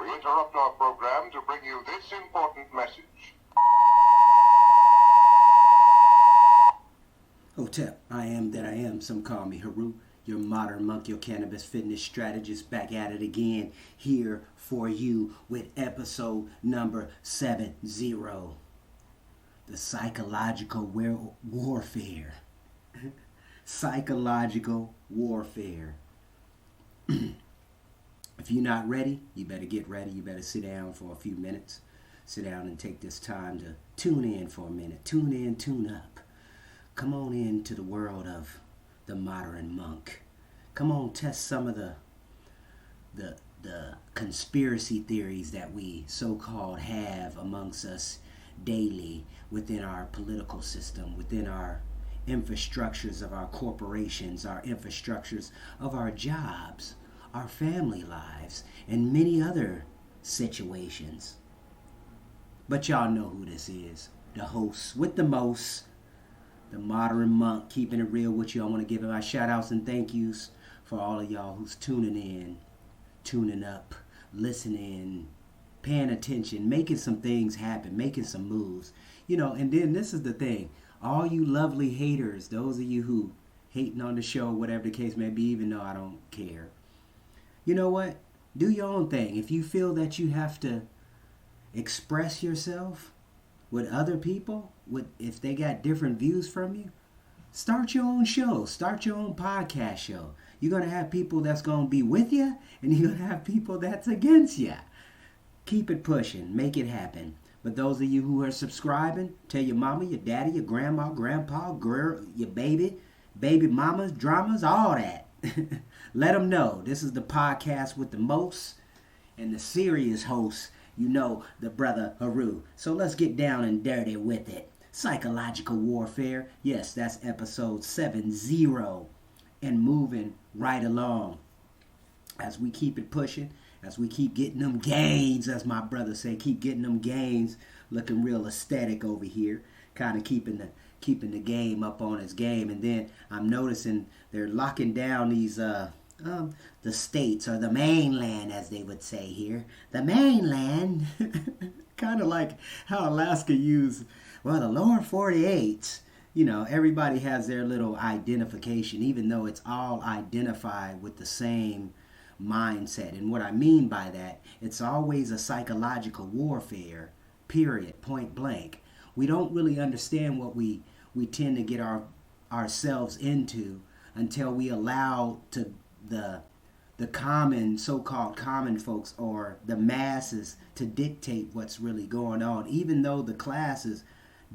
We interrupt our program to bring you this important message. Hotep, I am that I am. Some call me Heru, your modern monk, your cannabis fitness strategist, back at it again, here for you with episode number 70. The psychological warfare. Psychological warfare. If you're not ready, you better get ready. You better sit down for a few minutes. Sit down and take this time to tune in for a minute. Tune in, tune up. Come on into the world of the modern monk. Come on, test some of the conspiracy theories that we so-called have amongst us daily within our political system, within our infrastructures of our corporations, our infrastructures of our jobs, our family lives, and many other situations. But y'all know who this is. The host with the most, the modern monk, keeping it real with you. I want to give my shout outs and thank yous for all of y'all who's tuning in, tuning up, listening, paying attention, making some things happen, making some moves. You know, and then this is the thing. All you lovely haters, those of you who hating on the show, whatever the case may be, even though I don't care. You know what? Do your own thing. If you feel that you have to express yourself with other people, if they got different views from you, start your own show. Start your own podcast show. You're going to have people that's going to be with you, and you're going to have people that's against you. Keep it pushing. Make it happen. But those of you who are subscribing, tell your mama, your daddy, your grandma, grandpa, girl, your baby mamas, dramas, all that. Let them know this is the podcast with the most and the serious host, you know, the brother Heru. So let's get down and dirty with it. Psychological warfare. Yes, that's episode 70. And moving right along. As we keep it pushing, as we keep getting them gains, as my brother say, keep getting them gains, looking real aesthetic over here, kind of keeping the game up on its game. And then I'm noticing they're locking down these the states, or the mainland, as they would say here. The mainland, kind of like how Alaska used, well, the lower 48. You know, everybody has their little identification, even though it's all identified with the same mindset. And what I mean by that, it's always a psychological warfare, period, point blank. We don't really understand what we tend to get ourselves into until we allow to the common, so-called common folks, or the masses, to dictate what's really going on, even though the classes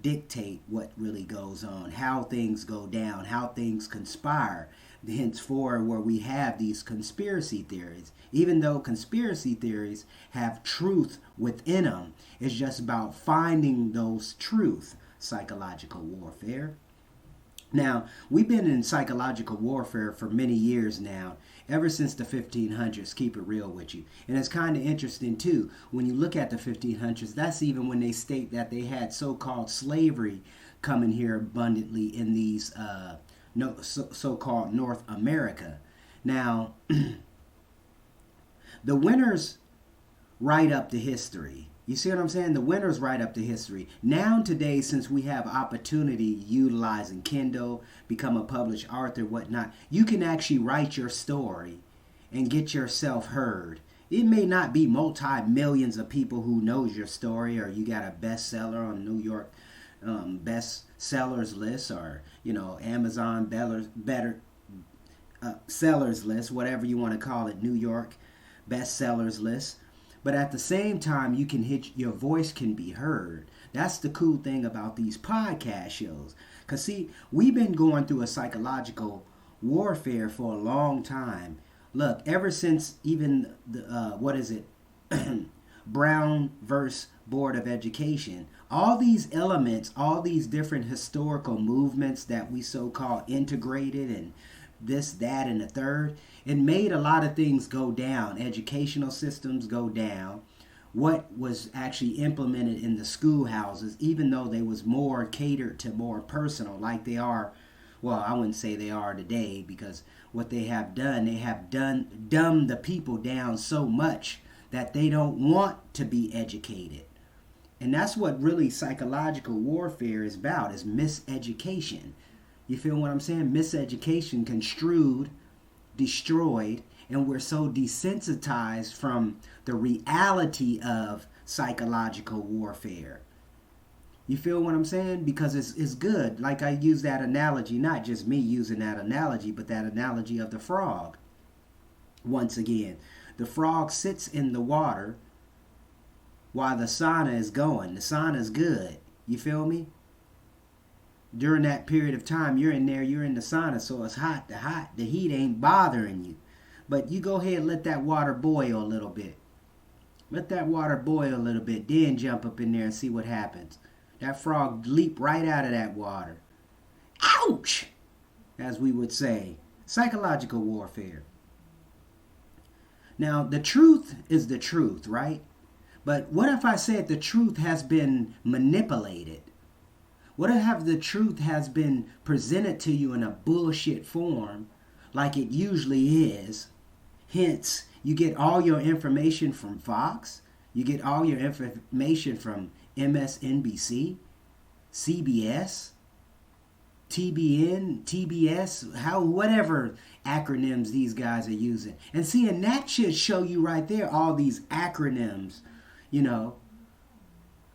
dictate what really goes on, how things go down, how things conspire. Henceforth, where we have these conspiracy theories, even though conspiracy theories have truth within them, it's just about finding those truth. Psychological warfare. Now, we've been in psychological warfare for many years now, ever since the 1500s, keep it real with you. And it's kind of interesting, too, when you look at the 1500s, that's even when they state that they had so-called slavery coming here abundantly in these so-called North America. Now, the winners write up the history. You see what I'm saying? The winners write up the history. Now today, since we have opportunity utilizing Kindle, become a published author, whatnot, you can actually write your story and get yourself heard. It may not be multi-millions of people who knows your story, or you got a bestseller on New York best sellers list, or, you know, Amazon better sellers list, whatever you want to call it, New York best sellers list. But at the same time, your voice can be heard. That's the cool thing about these podcast shows. Because, see, we've been going through a psychological warfare for a long time. Look, ever since even the, Brown versus Board of Education, all these elements, all these different historical movements that we so-called integrated, and this, that, and the third, it made a lot of things go down. Educational systems go down. What was actually implemented in the schoolhouses, even though they was more catered to more personal, like they are, well, I wouldn't say they are today, because what they have done dumbed the people down so much that they don't want to be educated. And that's what really psychological warfare is about, is miseducation. You feel what I'm saying? Miseducation, construed, destroyed, and we're so desensitized from the reality of psychological warfare. You feel what I'm saying? Because it's good. Like I use that analogy, not just me using that analogy, but that analogy of the frog. Once again, the frog sits in the water while the sauna is going. The sauna is good. You feel me? During that period of time, you're in there, you're in the sauna, so it's hot. The heat ain't bothering you. But you go ahead and let that water boil a little bit. Let that water boil a little bit, then jump up in there and see what happens. That frog leap right out of that water. Ouch! As we would say. Psychological warfare. Now, the truth is the truth, right? But what if I said the truth has been manipulated? What if the truth has been presented to you in a bullshit form, like it usually is? Hence, you get all your information from Fox. You get all your information from MSNBC, CBS, TBN, TBS, whatever acronyms these guys are using. And see, and that should show you right there all these acronyms,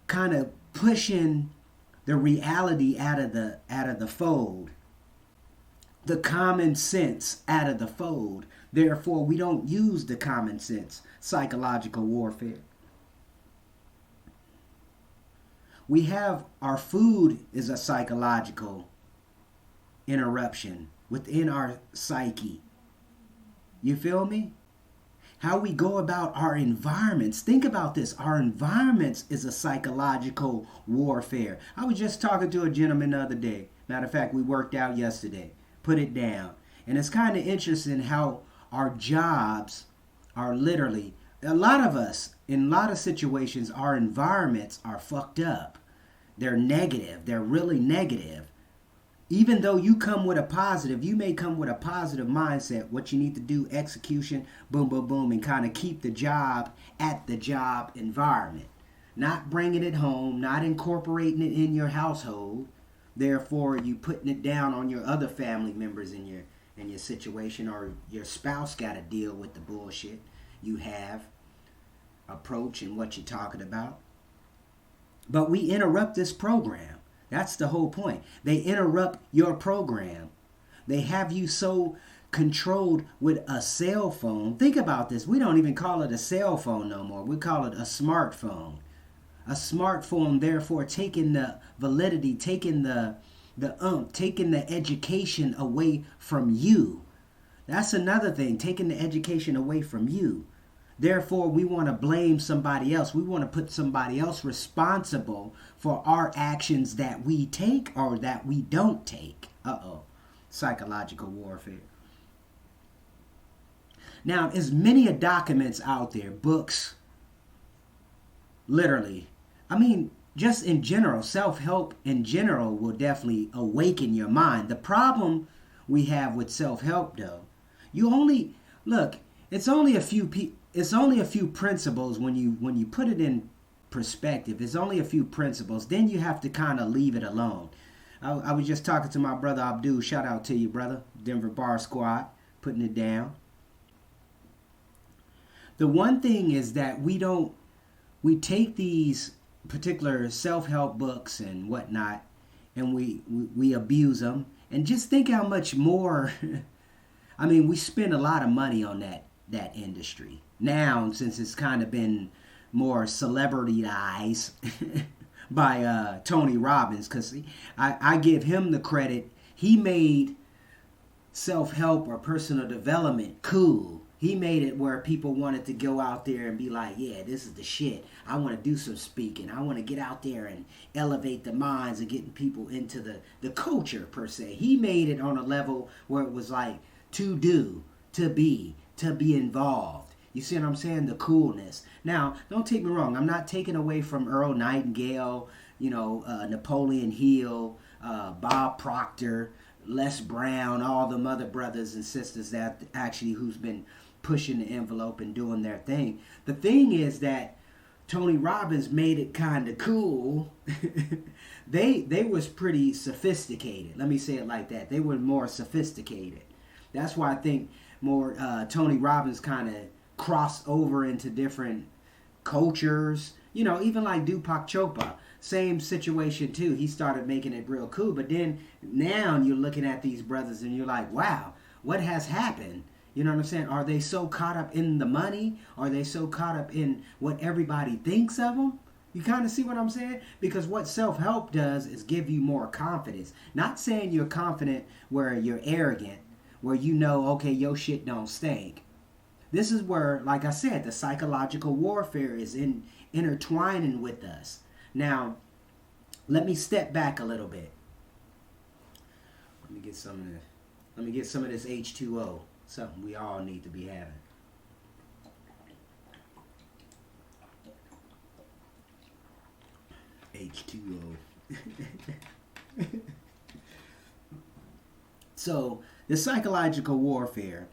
kind of pushing the reality out of the fold. The common sense out of the fold. Therefore, we don't use the common sense. Psychological warfare. We have our food is a psychological interruption within our psyche. You feel me? How we go about our environments. Think about this. Our environments is a psychological warfare. I was just talking to a gentleman the other day. Matter of fact, we worked out yesterday. Put it down. And it's kind of interesting how our jobs are literally, a lot of us, in a lot of situations, our environments are fucked up. They're negative. They're really negative. Even though you come with a positive, you may come with a positive mindset. What you need to do, execution, boom, boom, boom, and kind of keep the job at the job environment. Not bringing it home, not incorporating it in your household. Therefore, you putting it down on your other family members in your situation, or your spouse got to deal with the bullshit you have approach and what you're talking about. But we interrupt this program. That's the whole point. They interrupt your program. They have you so controlled with a cell phone. Think about this. We don't even call it a cell phone no more. We call it a smartphone. A smartphone, therefore, taking the validity, taking taking the education away from you. That's another thing, taking the education away from you. Therefore, we want to blame somebody else. We want to put somebody else responsible for our actions that we take or that we don't take. Psychological warfare. Now, there's many documents out there, books, literally. I mean, just in general, self-help in general will definitely awaken your mind. The problem we have with self-help, though, it's only a few principles when you put it in perspective. It's only a few principles. Then you have to kind of leave it alone. I was just talking to my brother Abdul. Shout out to you, brother. Denver Bar Squad, putting it down. The one thing is that we take these particular self-help books and whatnot, and we abuse them. And just think how much more, I mean, we spend a lot of money on that industry. Now, since it's kind of been more celebrityized by Tony Robbins, because I give him the credit. He made self-help or personal development cool. He made it where people wanted to go out there and be like, yeah, this is the shit. I want to do some speaking. I want to get out there and elevate the minds of getting people into the culture, per se. He made it on a level where it was like to do, to be involved. You see what I'm saying? The coolness. Now, don't take me wrong. I'm not taking away from Earl Nightingale, Napoleon Hill, Bob Proctor, Les Brown, all the other brothers and sisters that actually who's been pushing the envelope and doing their thing. The thing is that Tony Robbins made it kind of cool. They was pretty sophisticated. Let me say it like that. They were more sophisticated. That's why I think more Tony Robbins kind of crossed over into different cultures. You know, even like Deepak Chopra, same situation too. He started making it real cool. But then now you're looking at these brothers and you're like, wow, what has happened? You know what I'm saying? Are they so caught up in the money? Are they so caught up in what everybody thinks of them? You kind of see what I'm saying? Because what self-help does is give you more confidence. Not saying you're confident where you're arrogant, where you know, okay, your shit don't stink. This is where, like I said, the psychological warfare is intertwining with us. Now, let me step back a little bit. Let me get some of this H2O. Something we all need to be having. H2O. So, the psychological warfare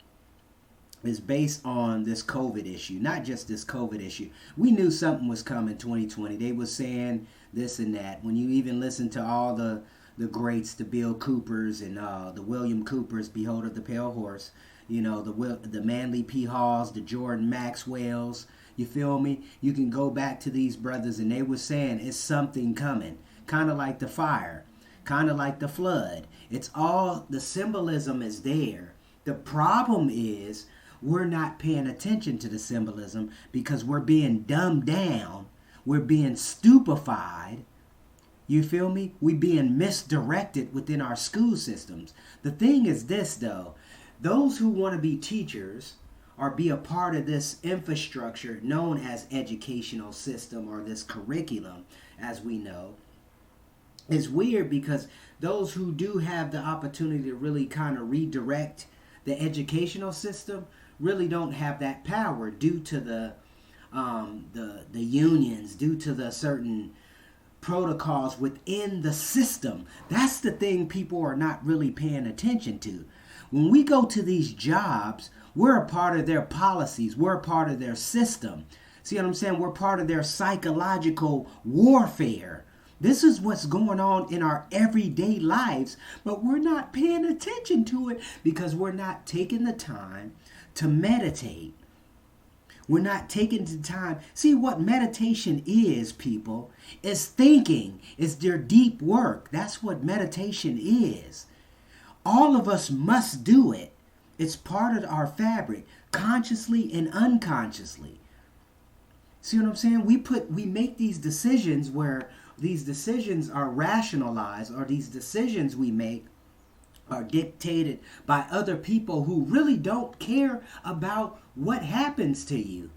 is based on this COVID issue. Not just this COVID issue. We knew something was coming 2020. They were saying this and that. When you even listen to all the greats, the Bill Coopers and the William Coopers, Behold of the Pale Horse, you know, the Manly P. Halls, the Jordan Maxwells, you feel me? You can go back to these brothers and they were saying it's something coming. Kind of like the fire, kind of like the flood. It's all, the symbolism is there. The problem is we're not paying attention to the symbolism because we're being dumbed down. We're being stupefied. You feel me? We're being misdirected within our school systems. The thing is this, though. Those who want to be teachers or be a part of this infrastructure known as educational system or this curriculum, as we know, is weird because those who do have the opportunity to really kind of redirect the educational system really don't have that power due to the unions, due to the certain protocols within the system. That's the thing people are not really paying attention to. When we go to these jobs, we're a part of their policies. We're a part of their system. See what I'm saying? We're part of their psychological warfare. This is what's going on in our everyday lives, but we're not paying attention to it because we're not taking the time to meditate. We're not taking the time. See what meditation is, people, is thinking. It's their deep work. That's what meditation is. All of us must do it. It's part of our fabric, consciously and unconsciously. See what I'm saying? We make these decisions where these decisions are rationalized, or these decisions we make are dictated by other people who really don't care about what happens to you.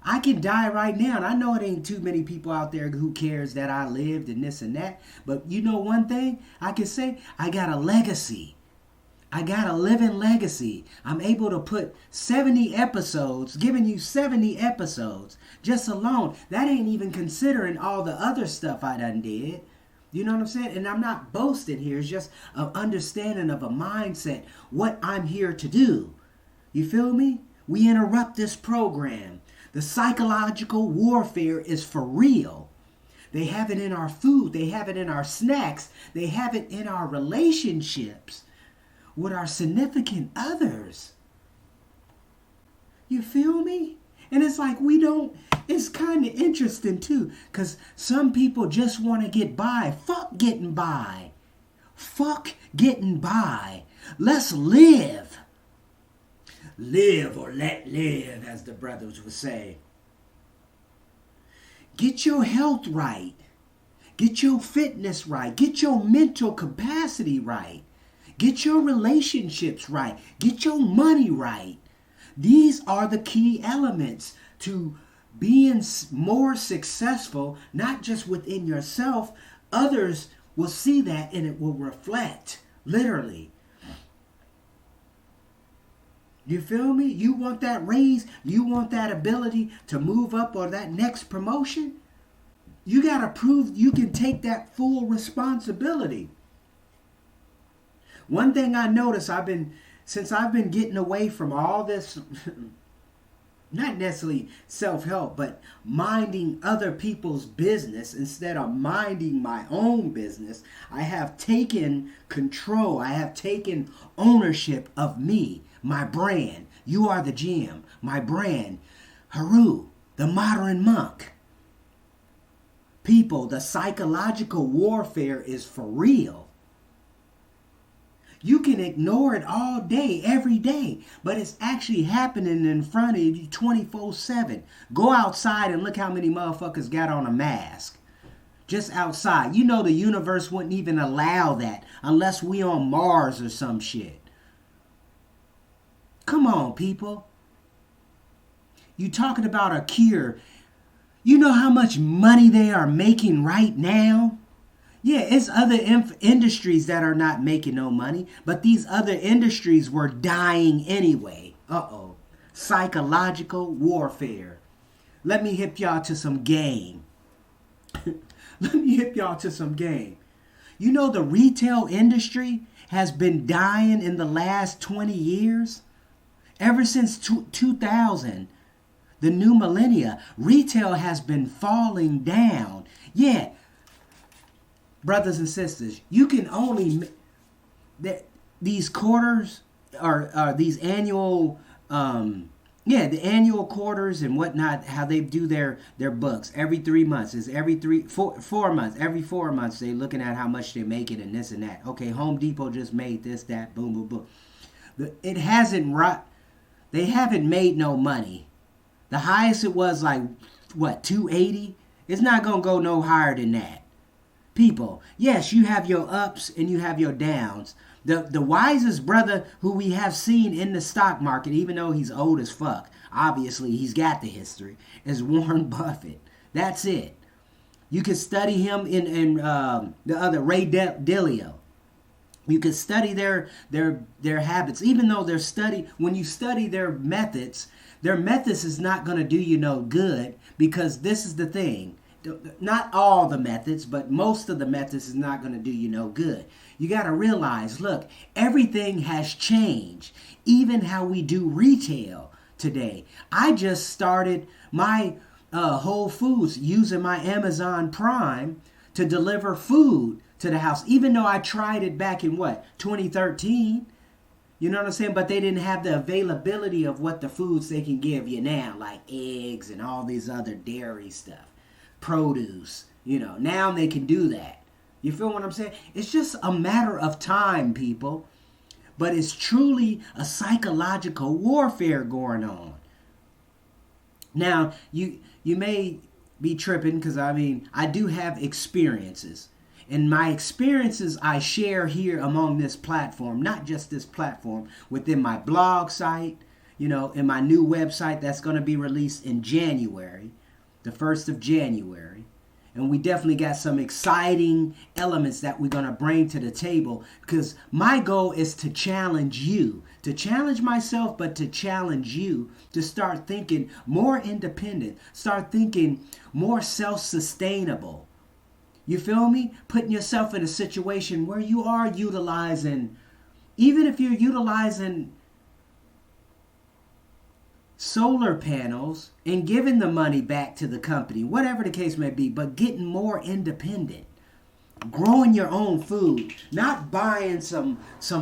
I can die right now, and I know it ain't too many people out there who cares that I lived and this and that. But you know one thing I can say? I got a legacy. I got a living legacy. I'm able to put 70 episodes, giving you 70 episodes just alone. That ain't even considering all the other stuff I done did. You know what I'm saying? And I'm not boasting here. It's just an understanding of a mindset, what I'm here to do. You feel me? We interrupt this program. The psychological warfare is for real. They have it in our food. They have it in our snacks. They have it in our relationships with our significant others. You feel me? And it's like it's kind of interesting too, because some people just want to get by. Fuck getting by. Fuck getting by. Let's live. Live or let live, as the brothers would say. Get your health right. Get your fitness right. Get your mental capacity right. Get your relationships right. Get your money right. These are the key elements to being more successful, not just within yourself. Others will see that and it will reflect, literally. You feel me? You want that raise? You want that ability to move up or that next promotion? You got to prove you can take that full responsibility. One thing I noticed, since I've been getting away from all this not necessarily self-help, but minding other people's business instead of minding my own business. I have taken control. I have taken ownership of me, my brand. You are the gem, my brand. Heru, the modern monk. People, the psychological warfare is for real. You can ignore it all day, every day, but it's actually happening in front of you 24/7. Go outside and look how many motherfuckers got on a mask. Just outside. You know the universe wouldn't even allow that unless we on Mars or some shit. Come on, people. You talking about a cure. You know how much money they are making right now? Yeah, it's other industries that are not making no money, but these other industries were dying anyway. Uh-oh. Psychological warfare. Let me hip y'all to some game. Let me hip y'all to some game. You know the retail industry has been dying in the last 20 years? Ever since 2000, the new millennia, retail has been falling down. Yeah. Brothers and sisters, you can only these quarters or these annual the annual quarters and whatnot, how they do their books every 3 months. Is every 4 months. Every 4 months they looking at how much they're making and this and that. Okay, Home Depot just made this, that, boom, boom, boom. It hasn't they haven't made no money. The highest it was like what, 280? It's not gonna go no higher than that. People, yes, you have your ups and you have your downs. The wisest brother who we have seen in the stock market, even though he's old as fuck, obviously he's got the history, is Warren Buffett. That's it. You can study him in the other Ray Dalio. You can study their habits, even though when you study their methods is not going to do you no good, because this is the thing. Not all the methods, but most of the methods is not going to do you no good. You got to realize, look, everything has changed. Even how we do retail today. I just started my Whole Foods using my Amazon Prime to deliver food to the house. Even though I tried it back in 2013. You know what I'm saying? But they didn't have the availability of what the foods they can give you now, like eggs and all these other dairy stuff. Produce, now they can do that. You feel what I'm saying? It's just a matter of time, people. But it's truly a psychological warfare going on. Now, you may be tripping because, I do have experiences. And my experiences I share here among this platform, not just this platform, within my blog site, in my new website that's going to be released in January. The 1st of January. And we definitely got some exciting elements that we're going to bring to the table, because my goal is to challenge you, to challenge myself, but to challenge you to start thinking more independent, start thinking more self-sustainable. You feel me? Putting yourself in a situation where you are utilizing, even if you're utilizing solar panels and giving the money back to the company, whatever the case may be, but getting more independent, growing your own food, not buying some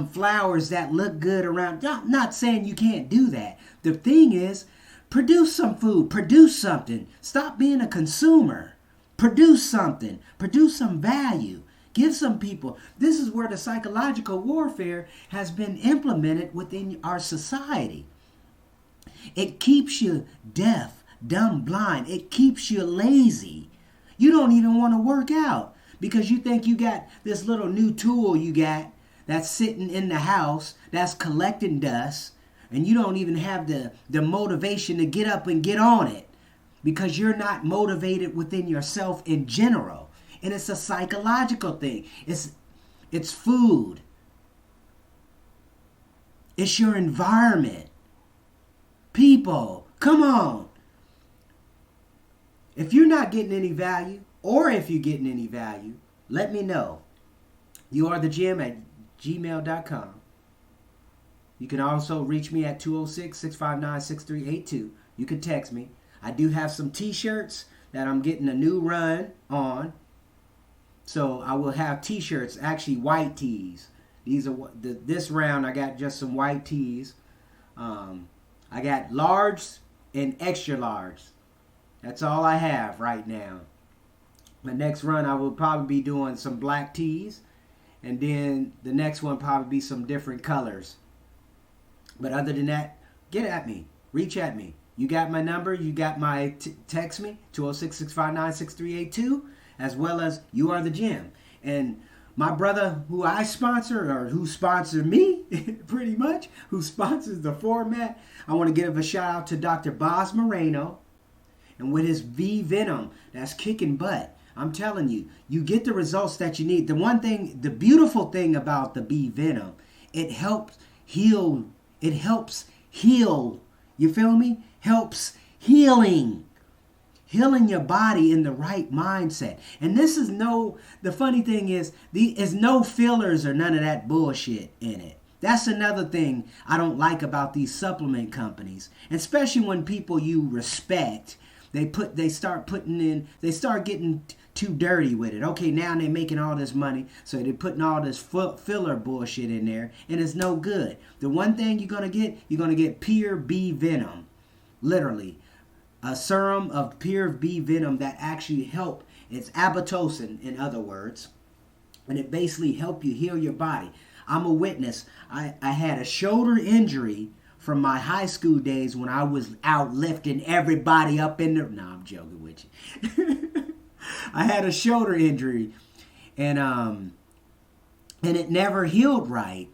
flowers that look good around. Not saying you can't do that. The thing is, produce some food, produce something. Stop being a consumer. Produce something, produce some value. Give some people. This is where the psychological warfare has been implemented within our society. It keeps you deaf, dumb, blind. It keeps you lazy. You don't even want to work out because you think you got this little new tool you got that's sitting in the house that's collecting dust, and you don't even have the motivation to get up and get on it because you're not motivated within yourself in general. And it's a psychological thing. It's food. It's your environment. People, come on. If you're not getting any value, or if you're getting any value, let me know. You are the gym at gmail.com. You can also reach me at 206-659-6382. You can text me. I do have some t-shirts that I'm getting a new run on. So I will have t-shirts, actually white tees. These are this round I got just some white tees. I got large and extra large. That's all I have right now. The next run I will probably be doing some black tees. And then the next one probably be some different colors. But other than that, get at me. Reach at me. You got my number. You got my text me, 206-659-6382, as well as You Are the Gym. And my brother who I sponsor, or who sponsored me, pretty much, who sponsors the format, I want to give a shout out to Dr. Boz Moreno. And with his V Venom, that's kicking butt. I'm telling you, you get the results that you need. The beautiful thing about the B Venom, it helps heal. It helps heal. You feel me? Helps healing your body in the right mindset. And the funny thing is no fillers or none of that bullshit in it. That's another thing I don't like about these supplement companies, especially when people you respect, they start getting too dirty with it. Okay, now they're making all this money, so they're putting all this filler bullshit in there, and it's no good. The one thing you're gonna get pure B Venom, literally, a serum of pure B Venom that actually help. It's abitocin, in other words, and it basically help you heal your body. I'm a witness. I had a shoulder injury from my high school days when I was out lifting everybody up in the... No, I'm joking with you. I had a shoulder injury, and it never healed right.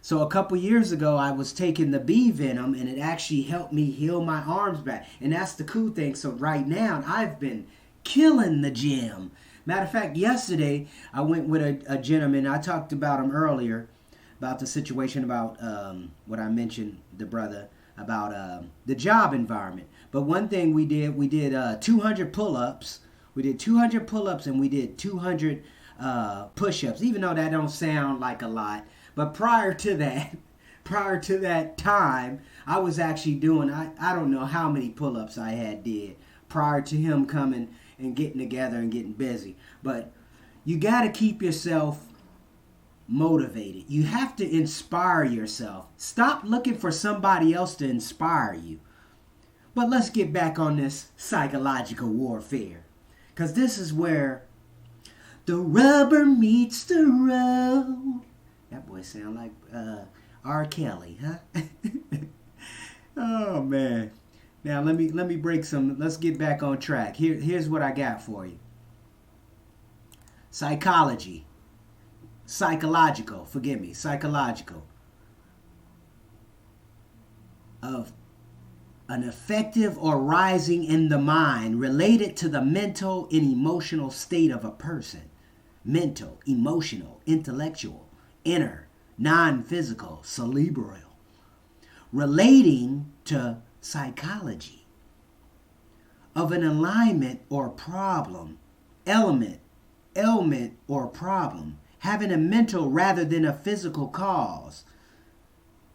So a couple years ago, I was taking the B Venom, and it actually helped me heal my arms back. And that's the cool thing. So right now, I've been killing the gym. Matter of fact, yesterday, I went with a gentleman. I talked about him earlier, about the situation about what I mentioned, the brother, about the job environment. But one thing we did 200 pull-ups. We did 200 pull-ups and we did 200 push-ups, even though that don't sound like a lot. But prior to that time, I was actually doing, I don't know how many pull-ups I had did prior to him coming and getting together and getting busy. But you got to keep yourself motivated. You have to inspire yourself. Stop looking for somebody else to inspire you. But let's get back on this psychological warfare, because this is where the rubber meets the road. That boy sound like R. Kelly, huh? Oh man. Now let me break some. Let's get back on track. Here's what I got for you. Psychological. Of an effective or rising in the mind related to the mental and emotional state of a person. Mental, emotional, intellectual, inner, non-physical, cerebral. Relating to psychology. Of an alignment or problem. Ailment or problem. Having a mental rather than a physical cause.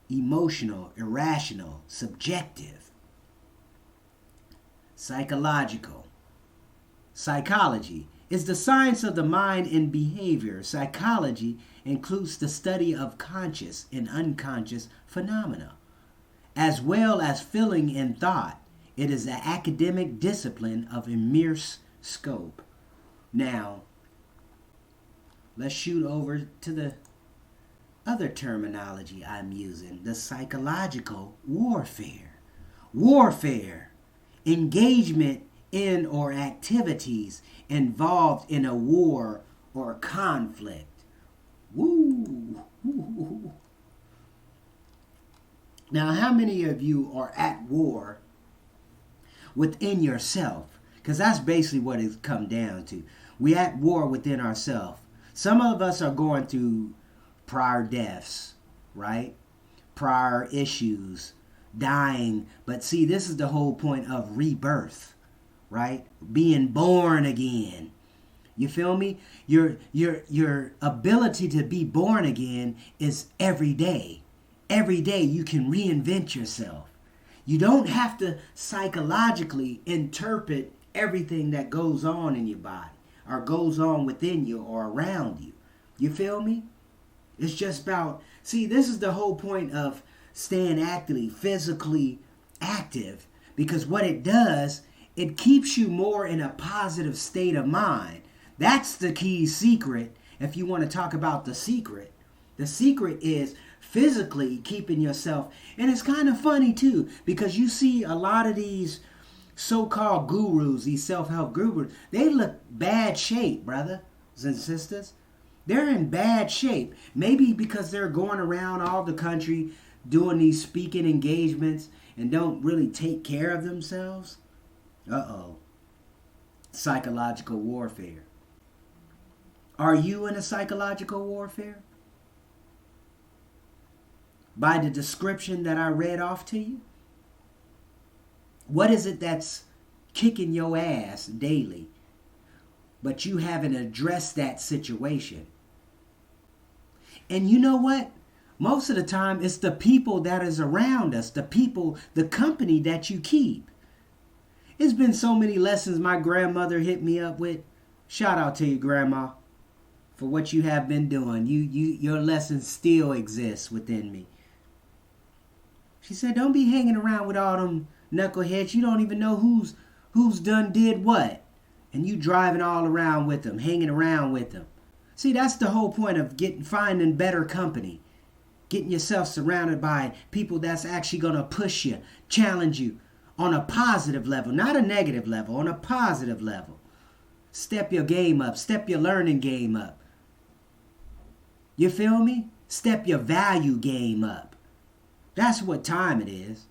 Emotional, irrational, subjective. Psychology is the science of the mind and behavior. Psychology includes the study of conscious and unconscious phenomena, as well as feeling and thought. It is an academic discipline of immense scope. Now, let's shoot over to the other terminology I'm using, the psychological warfare. Warfare, engagement in or activities involved in a war or conflict. Woo! Now, how many of you are at war within yourself? Because that's basically what it's come down to. We at war within ourselves. Some of us are going through prior deaths, right? Prior issues, dying. But see, this is the whole point of rebirth, right? Being born again. You feel me? Your ability to be born again is every day. Every day you can reinvent yourself. You don't have to psychologically interpret everything that goes on in your body or goes on within you or around you. You feel me? It's just about, see, this is the whole point of staying actively, physically active, because what it does, it keeps you more in a positive state of mind. That's the key secret. If you want to talk about the secret is physically keeping yourself. And it's kind of funny too, because you see a lot of these so-called gurus, these self-help gurus, they look bad shape, brothers and sisters. They're in bad shape. Maybe because they're going around all the country doing these speaking engagements and don't really take care of themselves. Uh-oh. Psychological warfare. Are you in a psychological warfare? By the description that I read off to you? What is it that's kicking your ass daily, but you haven't addressed that situation? And you know what? Most of the time, it's the people that is around us, the people, the company that you keep. It's been so many lessons my grandmother hit me up with. Shout out to you, Grandma, for what you have been doing. Your lessons still exist within me. She said, don't be hanging around with all them knuckleheads. You don't even know who's done did what. And you driving all around with them, hanging around with them. See, that's the whole point of finding better company. Getting yourself surrounded by people that's actually going to push you, challenge you on a positive level, not a negative level, on a positive level. Step your game up, step your learning game up. You feel me? Step your value game up. That's what time it is.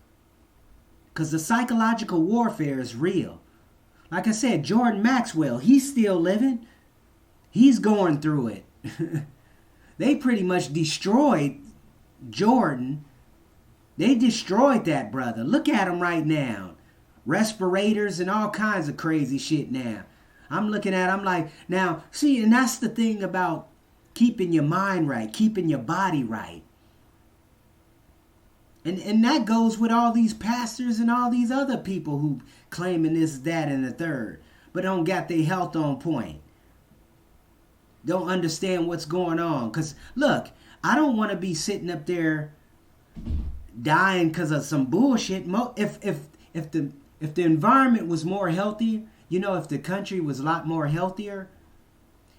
Because the psychological warfare is real. Like I said, Jordan Maxwell, he's still living. He's going through it. They pretty much destroyed Jordan. They destroyed that brother. Look at him right now. Respirators and all kinds of crazy shit now. I'm looking at him like, now, see, and that's the thing about keeping your mind right, keeping your body right. And that goes with all these pastors and all these other people who claiming this, that, and the third, but don't got their health on point. Don't understand what's going on. Because, look, I don't want to be sitting up there dying because of some bullshit. If the environment was more healthy, you know, if the country was a lot more healthier,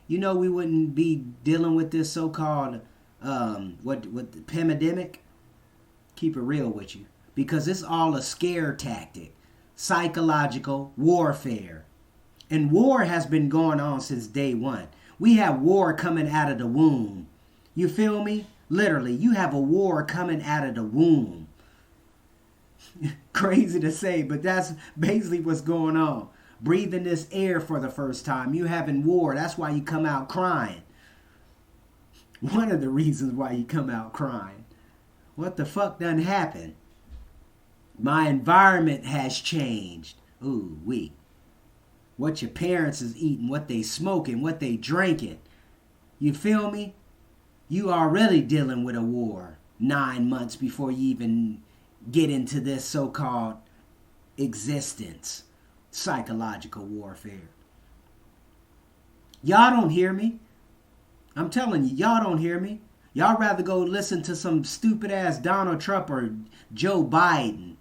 you know, we wouldn't be dealing with this so-called, what the pandemic. Keep it real with you. Because it's all a scare tactic. Psychological warfare. And war has been going on since day one. We have war coming out of the womb. You feel me? Literally, you have a war coming out of the womb. Crazy to say, but that's basically what's going on. Breathing this air for the first time. You having war. That's why you come out crying. One of the reasons why you come out crying. What the fuck done happened? My environment has changed. Ooh, wee. What your parents is eating, what they smoking, what they drinking. You feel me? You are really dealing with a war 9 months before you even get into this so-called existence. Psychological warfare. Y'all don't hear me. I'm telling you, y'all don't hear me. Y'all rather go listen to some stupid ass Donald Trump or Joe Biden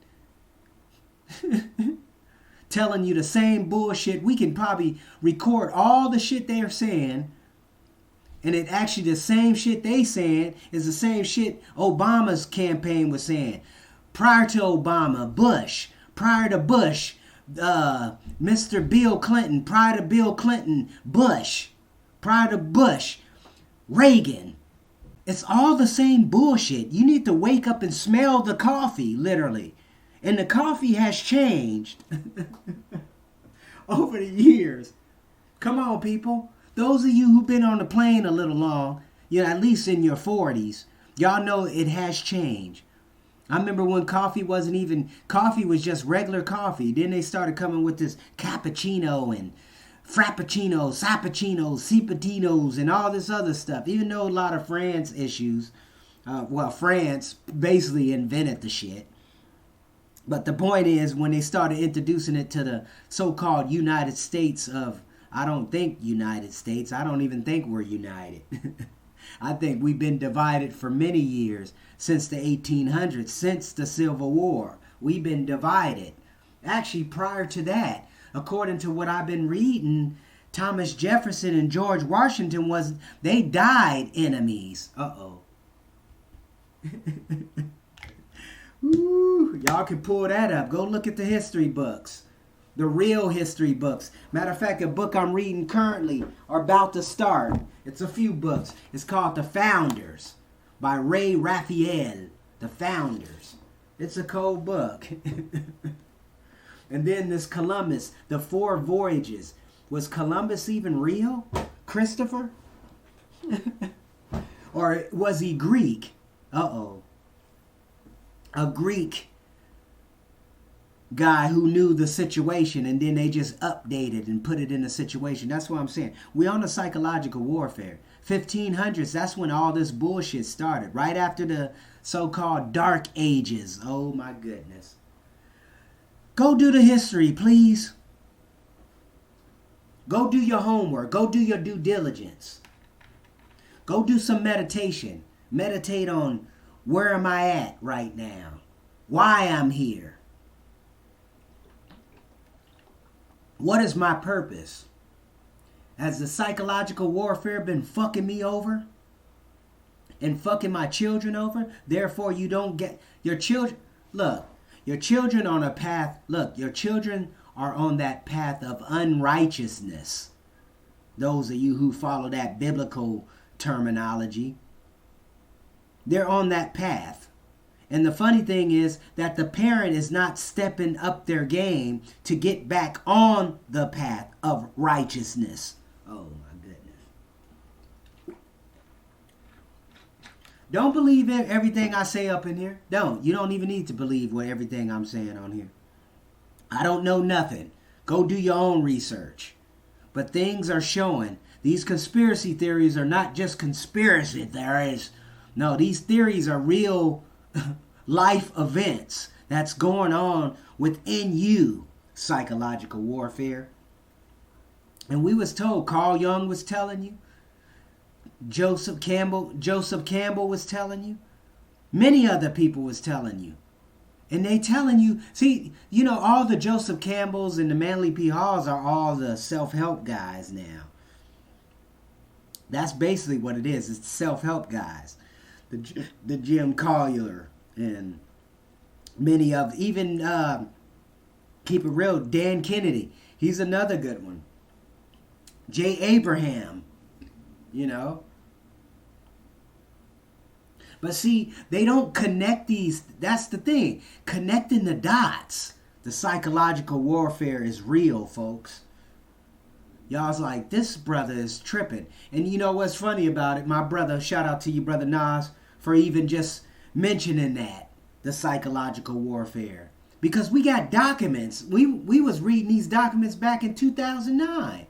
telling you the same bullshit. We can probably record all the shit they're saying, and it actually the same shit they saying is the same shit Obama's campaign was saying. Prior to Obama, Bush. Prior to Bush, Mr. Bill Clinton. Prior to Bill Clinton, Bush. Prior to Bush, Reagan. It's all the same bullshit. You need to wake up and smell the coffee, literally. And the coffee has changed over the years. Come on, people. Those of you who've been on the plane a little long, you know, at least in your 40s, y'all know it has changed. I remember when coffee was just regular coffee. Then they started coming with this cappuccino and frappuccinos, sappuccinos, cipatinos, and all this other stuff. Even though a lot of France issues, France basically invented the shit. But the point is, when they started introducing it to the so-called United States of, I don't think United States, I don't even think we're united. I think we've been divided for many years, since the 1800s, since the Civil War. We've been divided. Actually, prior to that, according to what I've been reading, Thomas Jefferson and George Washington they died enemies. Uh-oh. Ooh, y'all can pull that up. Go look at the history books. The real history books. Matter of fact, a book I'm reading currently, or about to start. It's a few books. It's called The Founders by Ray Raphael. The Founders. It's a cold book. And then this Columbus, the 4 voyages. Was Columbus even real? Christopher? Or was he Greek? Uh-oh. A Greek guy who knew the situation, and then they just updated and put it in a situation. That's what I'm saying. We're on a psychological warfare. 1500s, that's when all this bullshit started. Right after the so-called Dark Ages. Oh my goodness. Go do the history, please. Go do your homework. Go do your due diligence. Go do some meditation. Meditate on where am I at right now? Why I'm here? What is my purpose? Has the psychological warfare been fucking me over? And fucking my children over? Therefore, you don't get your children. Look, your children on a path. Look, your children are on that path of unrighteousness. Those of you who follow that biblical terminology. They're on that path. And the funny thing is that the parent is not stepping up their game to get back on the path of righteousness. Oh my goodness. Don't believe everything I say up in here. Don't. You don't even need to believe what everything I'm saying on here. I don't know nothing. Go do your own research. But things are showing. These conspiracy theories are not just conspiracy theories. No, these theories are real life events that's going on within you. Psychological warfare. And we was told, Carl Jung was telling you. Joseph Campbell was telling you. Many other people was telling you. And they telling you, see, you know, all the Joseph Campbells and the Manly P. Halls are all the self-help guys now. That's basically what it is. It's self-help guys. The Jim Collier and many of, even keep it real, Dan Kennedy. He's another good one. Jay Abraham, you know. But see, they don't connect these. That's the thing. Connecting the dots. The psychological warfare is real, folks. Y'all's like, this brother is tripping. And you know what's funny about it? My brother, shout out to you, Brother Nas, for even just mentioning that. The psychological warfare. Because we got documents. We was reading these documents back in 2009.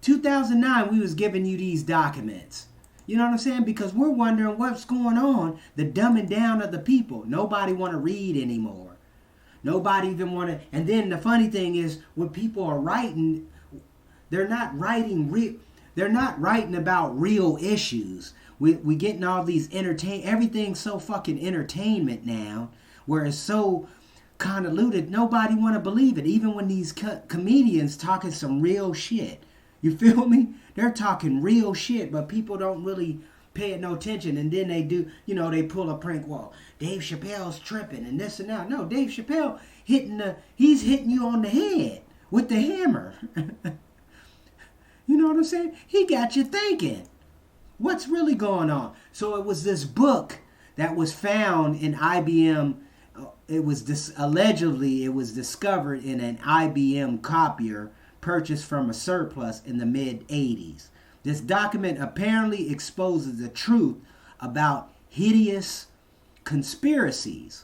2009, we was giving you these documents. You know what I'm saying? Because we're wondering what's going on. The dumbing down of the people. Nobody want to read anymore. Nobody even want to. And then the funny thing is, when people are writing, they're not writing about real issues. We getting all these everything's so fucking entertainment now, where it's so convoluted. Nobody want to believe it. Even when these comedians talking some real shit. You feel me? They're talking real shit, but people don't really pay no attention. And then they do, you know, they pull a prank. Well, Dave Chappelle's tripping and this and that. No, Dave Chappelle he's hitting you on the head with the hammer. You know what I'm saying? He got you thinking. What's really going on? So it was this book that was found in IBM. Allegedly it was discovered in an IBM copier purchased from a surplus in the mid-'80s. This document apparently exposes the truth about hideous conspiracies.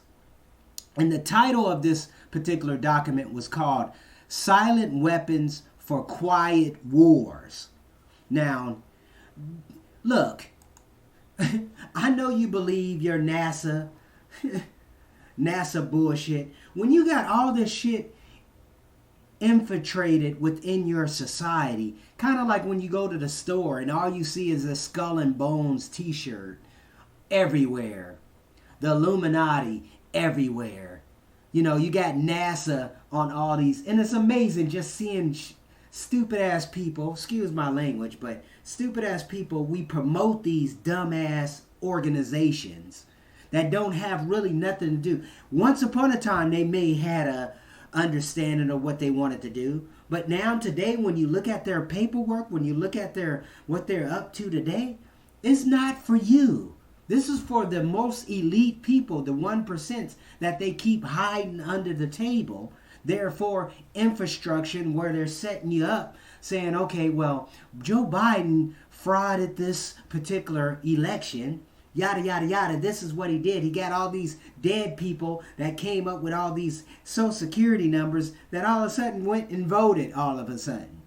And the title of this particular document was called Silent Weapons for Quiet Wars. Now, look, I know you believe your NASA, NASA bullshit, when you got all this shit infiltrated within your society, kind of like when you go to the store and all you see is a Skull and Bones t-shirt everywhere, the Illuminati everywhere. You know, you got NASA on all these, and it's amazing just seeing stupid ass people, excuse my language, but stupid ass people, we promote these dumbass organizations that don't have really nothing to do. Once upon a time, they may had a understanding of what they wanted to do, but now today, when you look at their paperwork, when you look at their what they're up to today, it's not for you. This is for the most elite people, the 1% that they keep hiding under the table. Therefore, infrastructure where they're setting you up, saying, okay, well, Joe Biden frauded this particular election, yada, yada, yada. This is what he did. He got all these dead people that came up with all these Social Security numbers that all of a sudden went and voted all of a sudden.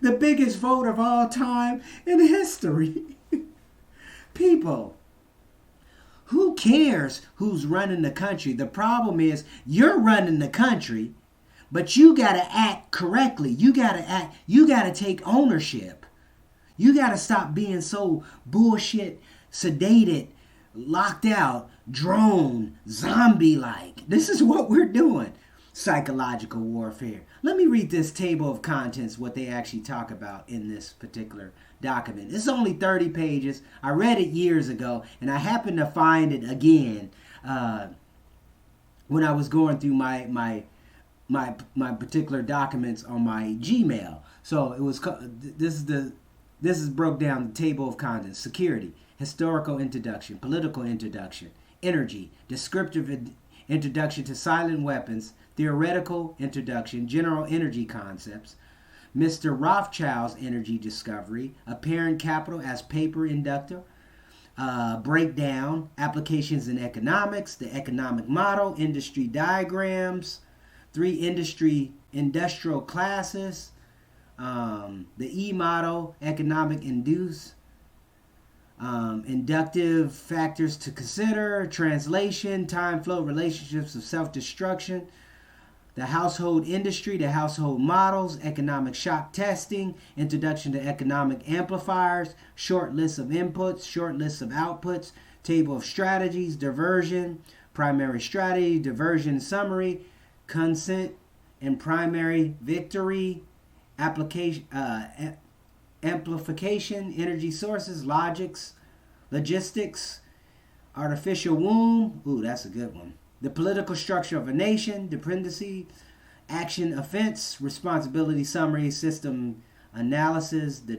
The biggest vote of all time in history. People, who cares who's running the country? The problem is you're running the country, but you got to act correctly. You got to take ownership. You got to stop being so bullshit, sedated, locked out, drone, zombie-like. This is what we're doing. Psychological warfare. Let me read this table of contents, what they actually talk about in this particular document. It's only 30 pages. I read it years ago, and I happened to find it again when I was going through my particular documents on my Gmail. So it was this is broke down the table of contents: security, historical introduction, political introduction, energy, descriptive introduction to silent weapons, theoretical introduction, general energy concepts, Mr. Rothschild's energy discovery, apparent capital as paper inductor, breakdown, applications in economics, the economic model, industry diagrams, 3 industrial classes, the E model, economic induce, inductive factors to consider, translation, time flow, relationships of self-destruction, the household industry, the household models, economic shock testing, introduction to economic amplifiers, short list of inputs, short list of outputs, table of strategies, diversion, primary strategy, diversion summary, consent and primary victory, application, amplification, energy sources, logistics, artificial womb. Ooh, that's a good one. The political structure of a nation, dependency, action, offense, responsibility, summary, system analysis, the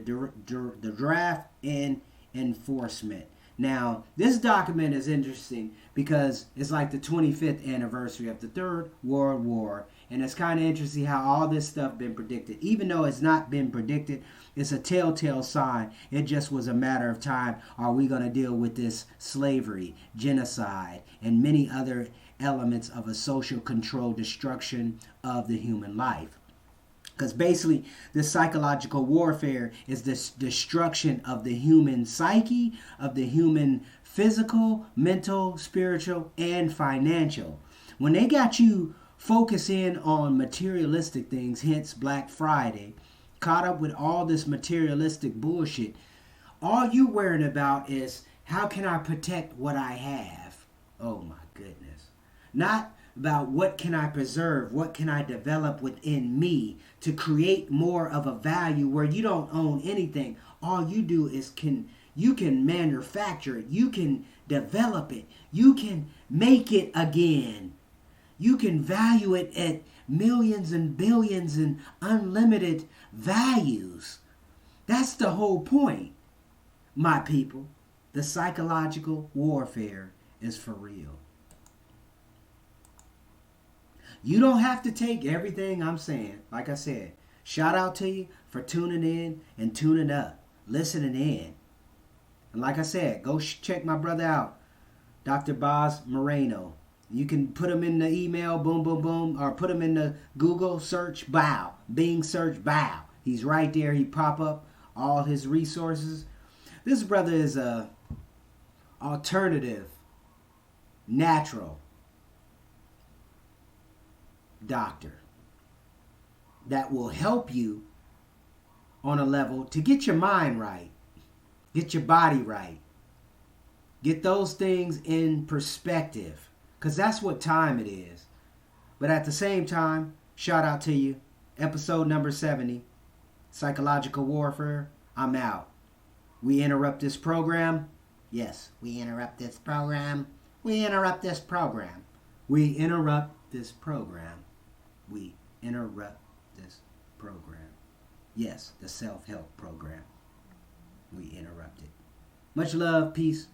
draft, and enforcement. Now, this document is interesting because it's like the 25th anniversary of the Third World War. And it's kind of interesting how all this stuff been predicted. Even though it's not been predicted, it's a telltale sign. It just was a matter of time. Are we going to deal with this slavery, genocide, and many other elements of a social control destruction of the human life? Because basically, this psychological warfare is this destruction of the human psyche, of the human physical, mental, spiritual, and financial. When they got you focus in on materialistic things, hence Black Friday, caught up with all this materialistic bullshit, all you worrying about is how can I protect what I have? Oh my goodness. Not about what can I preserve, what can I develop within me to create more of a value where you don't own anything. All you do is you can manufacture it, you can develop it, you can make it again. You can value it at millions and billions and unlimited values. That's the whole point, my people. The psychological warfare is for real. You don't have to take everything I'm saying. Like I said, shout out to you for tuning in and tuning up, listening in. And like I said, go check my brother out, Dr. Boz Moreno. You can put him in the email, boom, boom, boom, or put him in the Google search, bow, Bing search, bow. He's right there. He pop up all his resources. This brother is a alternative natural doctor that will help you on a level to get your mind right, get your body right, get those things in perspective, because that's what time it is. But at the same time, shout out to you. Episode number 70, Psychological Warfare. I'm out. We interrupt this program. Yes, we interrupt this program. We interrupt this program. We interrupt this program. We interrupt this program. Yes, the self-help program. We interrupt it. Much love, peace,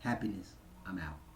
happiness. I'm out.